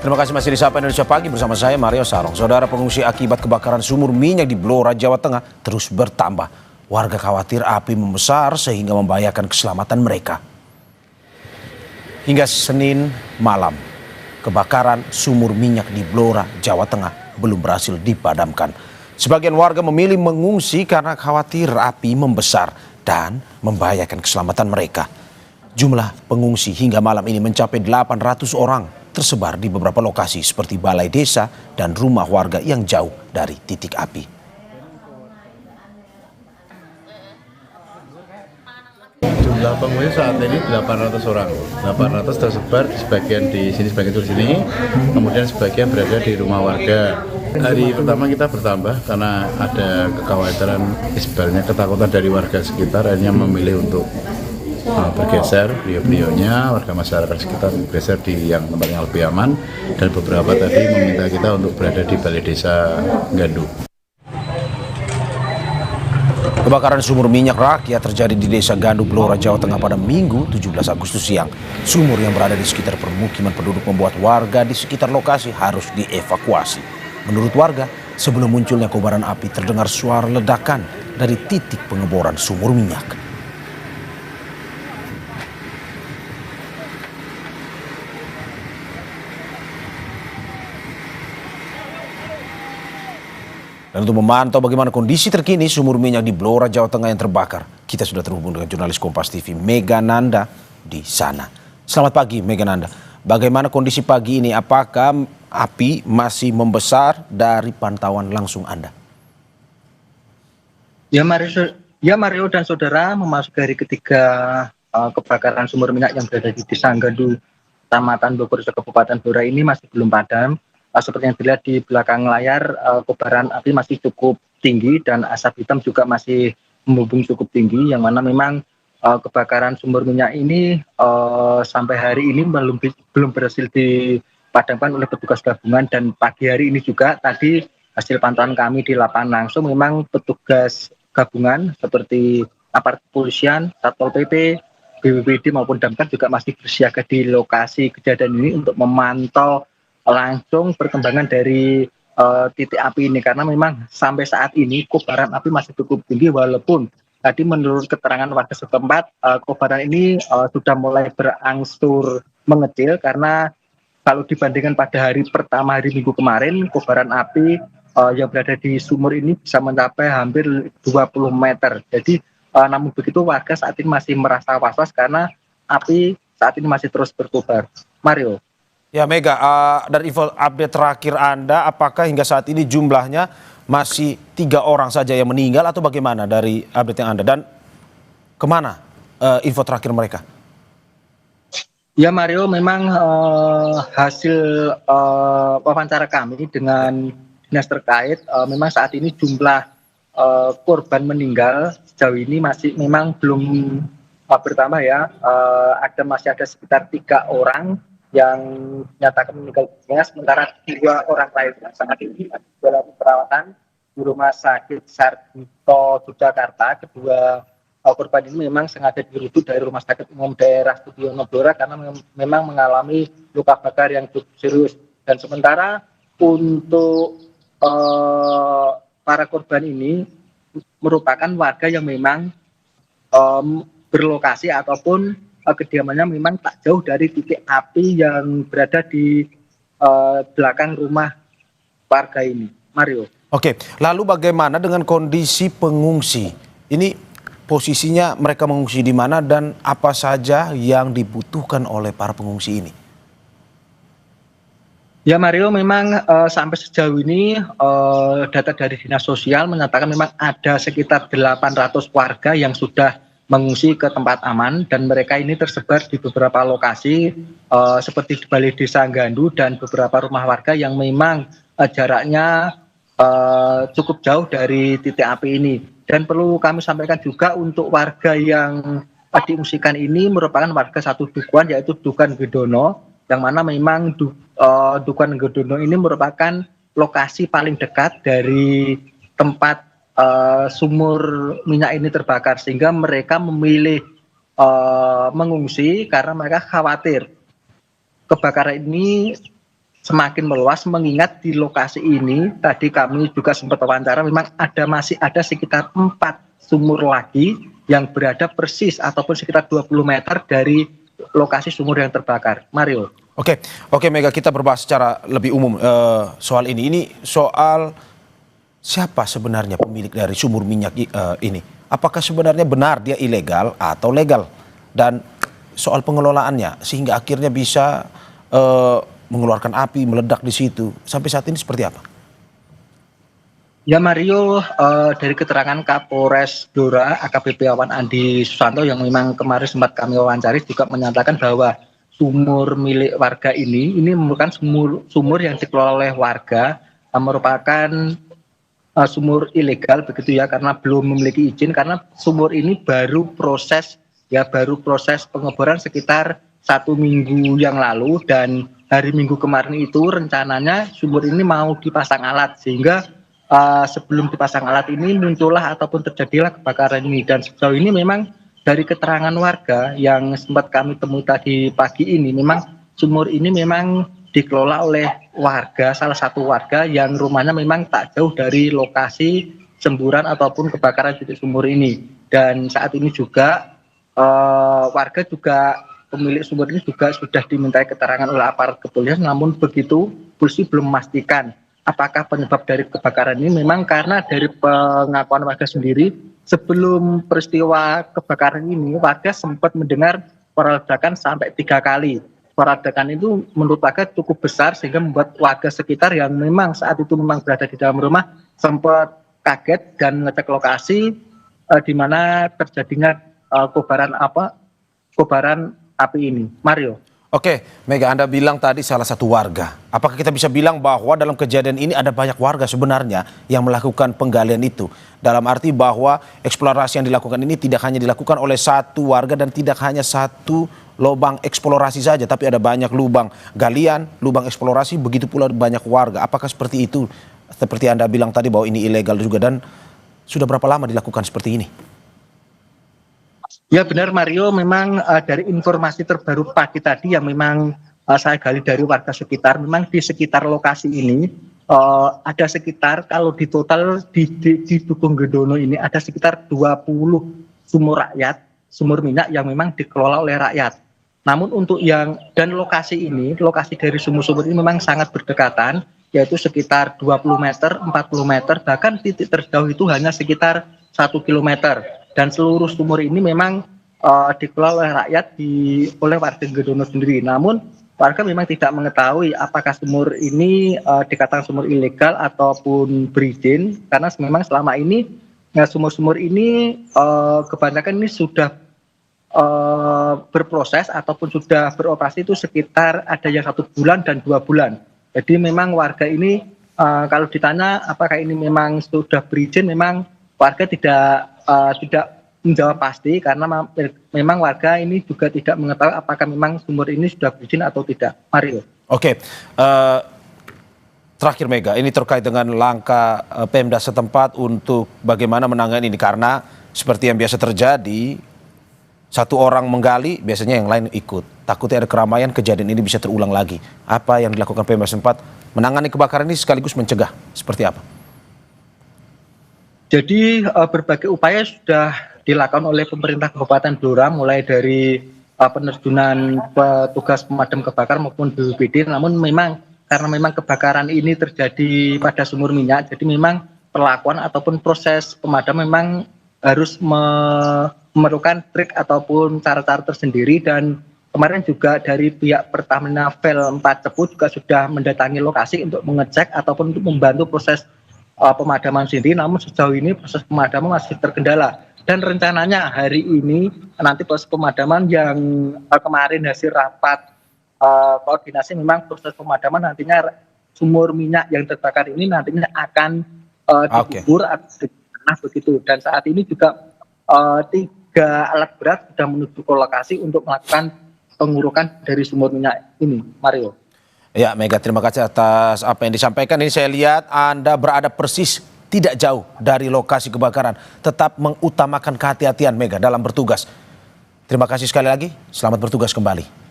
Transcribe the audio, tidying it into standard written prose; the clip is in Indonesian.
Terima kasih masih di Sapa Indonesia Pagi bersama saya Mario Sarong. Saudara, pengungsi akibat kebakaran sumur minyak di Blora, Jawa Tengah terus bertambah. Warga khawatir api membesar sehingga membahayakan keselamatan mereka. Hingga Senin malam, kebakaran sumur minyak di Blora, Jawa Tengah belum berhasil dipadamkan. Sebagian warga memilih mengungsi karena khawatir api membesar dan membahayakan keselamatan mereka. Jumlah pengungsi hingga malam ini mencapai 800 orang, tersebar di beberapa lokasi seperti balai desa dan rumah warga yang jauh dari titik api. Jumlah pengungsi saat ini 800 orang. 800 tersebar sebagian di sini, sebagian di sini, kemudian sebagian berada di rumah warga. Hari pertama kita bertambah karena ada kekhawatiran, sebenarnya ketakutan dari warga sekitar, akhirnya memilih untuk bergeser beliau-beliaunya, warga masyarakat sekitar bergeser di yang tempat yang lebih aman, dan beberapa tadi meminta kita untuk berada di balai desa Gandu. Kebakaran sumur minyak rakyat terjadi di desa Gandu, Blora, Jawa Tengah pada Minggu 17 Agustus siang. Sumur yang berada di sekitar permukiman penduduk membuat warga di sekitar lokasi harus dievakuasi. Menurut warga, sebelum munculnya kobaran api terdengar suara ledakan dari titik pengeboran sumur minyak. Dan untuk memantau bagaimana kondisi terkini sumur minyak di Blora, Jawa Tengah yang terbakar, kita sudah terhubung dengan jurnalis Kompas TV Mega Nanda di sana. Selamat pagi Mega Nanda. Bagaimana kondisi pagi ini? Apakah api masih membesar dari pantauan langsung Anda? Ya Mario dan saudara, memasuki hari ketiga kebakaran sumur minyak yang berada di Desa Gandu, Kecamatan Bogor, Kabupaten Blora ini masih belum padam. Seperti yang dilihat di belakang layar, kobaran api masih cukup tinggi dan asap hitam juga masih membumbung cukup tinggi, yang mana memang kebakaran sumur minyak ini sampai hari ini belum berhasil dipadamkan oleh petugas gabungan. Dan pagi hari ini juga tadi hasil pantauan kami di lapangan langsung, memang petugas gabungan seperti aparat kepolisian, Satpol PP, BPBD maupun Damkar juga masih bersiaga di lokasi kejadian ini untuk memantau langsung perkembangan dari titik api ini, karena memang sampai saat ini kobaran api masih cukup tinggi, walaupun tadi menurut keterangan warga setempat kobaran ini sudah mulai berangsur mengecil, karena kalau dibandingkan pada hari pertama, hari Minggu kemarin, kobaran api yang berada di sumur ini bisa mencapai hampir 20 meter. Jadi namun begitu warga saat ini masih merasa was-was karena api saat ini masih terus berkobar. Mario. Ya Mega, dari info update terakhir Anda, apakah hingga saat ini jumlahnya masih 3 orang saja yang meninggal atau bagaimana dari update yang Anda? Dan kemana info terakhir mereka? Ya Mario, memang hasil wawancara kami dengan dinas terkait, memang saat ini jumlah korban meninggal sejauh ini masih memang belum bertambah ya. Masih ada sekitar 3 orang yang dinyatakan meninggal dunia, sementara 2 orang lainnya saat ini dalam perawatan di Rumah Sakit Sarjito, Yogyakarta. Kedua korban ini memang sengaja dirujuk dari Rumah Sakit Umum Daerah Sudiono Blora karena memang mengalami luka bakar yang cukup serius. Dan sementara untuk para korban ini merupakan warga yang memang berlokasi ataupun kediamannya memang tak jauh dari titik api yang berada di belakang rumah warga ini. Mario. Oke, lalu bagaimana dengan kondisi pengungsi? Ini posisinya mereka mengungsi di mana dan apa saja yang dibutuhkan oleh para pengungsi ini? Ya Mario, memang sampai sejauh ini data dari Dinas Sosial menyatakan memang ada sekitar 800 warga yang sudah mengungsi ke tempat aman, dan mereka ini tersebar di beberapa lokasi seperti di Balai Desa Gandu dan beberapa rumah warga yang memang jaraknya cukup jauh dari titik api ini. Dan perlu kami sampaikan juga untuk warga yang diungsikan ini merupakan warga satu dukuhan, yaitu Dukuhan Gedono, yang mana memang Dukuhan Gedono ini merupakan lokasi paling dekat dari tempat sumur minyak ini terbakar, sehingga mereka memilih mengungsi karena mereka khawatir kebakaran ini semakin meluas, mengingat di lokasi ini tadi kami juga sempat wawancara, memang masih ada sekitar 4 sumur lagi yang berada persis ataupun sekitar 20 meter dari lokasi sumur yang terbakar. Mario. Oke, Mega, kita berbahas secara lebih umum soal ini. Ini soal siapa sebenarnya pemilik dari sumur minyak ini? Apakah sebenarnya benar dia ilegal atau legal? Dan soal pengelolaannya sehingga akhirnya bisa mengeluarkan api, meledak di situ. Sampai saat ini seperti apa? Ya Mario, dari keterangan Kapolres Blora AKBP Wawan Andi Susanto yang memang kemarin sempat kami wawancari juga menyatakan bahwa sumur milik warga ini merupakan sumur yang dikelola oleh warga, merupakan sumur ilegal begitu ya, karena belum memiliki izin, karena sumur ini baru proses pengeboran sekitar 1 minggu yang lalu, dan hari Minggu kemarin itu rencananya sumur ini mau dipasang alat, sehingga sebelum dipasang alat ini muncullah ataupun terjadilah kebakaran ini. Dan sejauh ini memang dari keterangan warga yang sempat kami temui tadi pagi ini, memang sumur ini memang dikelola oleh warga, salah satu warga yang rumahnya memang tak jauh dari lokasi semburan ataupun kebakaran titik sumur ini. Dan saat ini juga warga juga, pemilik sumur ini juga sudah dimintai keterangan oleh aparat kepolisian, namun begitu polisi belum memastikan apakah penyebab dari kebakaran ini. Memang karena dari pengakuan warga sendiri, sebelum peristiwa kebakaran ini warga sempat mendengar suara ledakan sampai 3 kali. Suara ledakan itu menurut warga cukup besar sehingga membuat warga sekitar yang memang saat itu memang berada di dalam rumah sempat kaget dan ngecek lokasi di mana terjadinya kobaran api ini. Mario. Oke, Mega, Anda bilang tadi salah satu warga. Apakah kita bisa bilang bahwa dalam kejadian ini ada banyak warga sebenarnya yang melakukan penggalian itu? Dalam arti bahwa eksplorasi yang dilakukan ini tidak hanya dilakukan oleh satu warga dan tidak hanya satu lubang eksplorasi saja, tapi ada banyak lubang galian, lubang eksplorasi, begitu pula banyak warga. Apakah seperti itu? Seperti Anda bilang tadi bahwa ini ilegal juga, dan sudah berapa lama dilakukan seperti ini? Ya benar Mario, memang dari informasi terbaru pagi tadi yang memang saya gali dari warga sekitar, memang di sekitar lokasi ini ada sekitar, kalau di total di Dukuh Gendono ini ada sekitar 20 sumur minyak yang memang dikelola oleh rakyat. Namun untuk dan lokasi dari sumur-sumur ini memang sangat berdekatan, yaitu sekitar 20 meter, 40 meter, bahkan titik terjauh itu hanya sekitar 1 kilometer. Dan seluruh sumur ini memang dikelola oleh rakyat, oleh warga Gendono sendiri. Namun warga memang tidak mengetahui apakah sumur ini dikatakan sumur ilegal ataupun berizin, karena memang selama ini sumur-sumur ini kebanyakan ini sudah berproses ataupun sudah beroperasi itu sekitar ada yang 1 bulan dan 2 bulan. Jadi memang warga ini kalau ditanya apakah ini memang sudah berizin, memang warga tidak menjawab pasti, karena memang warga ini juga tidak mengetahui apakah memang sumur ini sudah berizin atau tidak. Mario. Oke, terakhir Mega, ini terkait dengan langkah Pemda setempat untuk bagaimana menangani ini, karena seperti yang biasa terjadi, satu orang menggali, biasanya yang lain ikut. Takutnya ada keramaian, kejadian ini bisa terulang lagi. Apa yang dilakukan Pemda setempat menangani kebakaran ini sekaligus mencegah? Seperti apa? Jadi berbagai upaya sudah dilakukan oleh pemerintah Kabupaten Blora, mulai dari penerjunan petugas pemadam kebakaran maupun BPBD. Namun karena memang kebakaran ini terjadi pada sumur minyak, jadi memang perlakuan ataupun proses pemadam memang harus memerlukan trik ataupun cara-cara tersendiri. Dan kemarin juga dari pihak Pertamina Vel 4 Cepu juga sudah mendatangi lokasi untuk mengecek ataupun untuk membantu proses pemadaman sendiri. Namun sejauh ini proses pemadaman masih terkendala, dan rencananya hari ini nanti proses pemadaman yang kemarin hasil rapat koordinasi, memang proses pemadaman nantinya sumur minyak yang terbakar ini nantinya akan dikubur atau begitu. Dan saat ini juga 3 alat berat sudah menuju ke lokasi untuk melakukan pengurukan dari sumur minyak ini. Mario. Ya, Mega, terima kasih atas apa yang disampaikan. Ini saya lihat Anda berada persis tidak jauh dari lokasi kebakaran. Tetap mengutamakan kehati-hatian, Mega, dalam bertugas. Terima kasih sekali lagi. Selamat bertugas kembali.